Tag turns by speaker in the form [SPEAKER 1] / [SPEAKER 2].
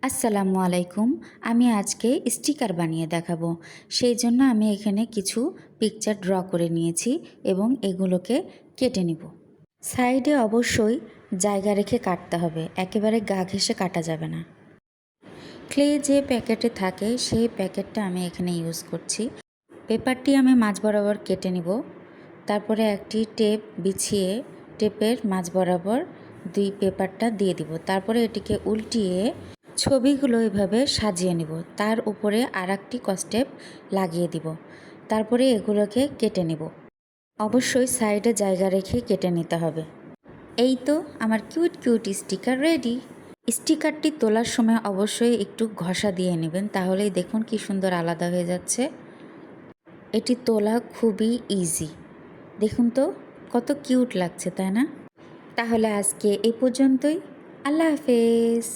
[SPEAKER 1] আসসালামু আলাইকুম। আমি আজকে স্টিকার বানিয়ে দেখাবো। সেই জন্য আমি এখানে কিছু পিকচার ড্র করে নিয়েছি এবং এগুলোকে কেটে নিব। সাইডে অবশ্যই জায়গা রেখে কাটতে হবে, একেবারে গা ঘেঁষে কাটা যাবে না। ক্লে যে প্যাকেটে থাকে সেই প্যাকেটটা আমি এখানে ইউজ করছি। পেপারটি আমি মাঝ বরাবর কেটে নিব। তারপরে একটি টেপ বিছিয়ে টেপের মাঝ বরাবর দুই পেপারটা দিয়ে দিব। তারপরে এটিকে উল্টিয়ে ছবিগুলো এভাবে সাজিয়ে নিব। তার উপরে আর একটি কস্টেপ লাগিয়ে দিব। তারপরে এগুলোকে কেটে নেব। অবশ্যই সাইডে জায়গা রেখে কেটে নিতে হবে। এই তো আমার কিউট কিউট স্টিকার রেডি। স্টিকারটি তোলার সময় অবশ্যই একটু ঘষা দিয়ে নেবেন, তাহলেই দেখুন কি সুন্দর আলাদা হয়ে যাচ্ছে। এটি তোলা খুবই ইজি। দেখুন তো কত কিউট লাগছে, তাই না? তাহলে আজকে এই পর্যন্তই। আল্লাহ হাফেজ।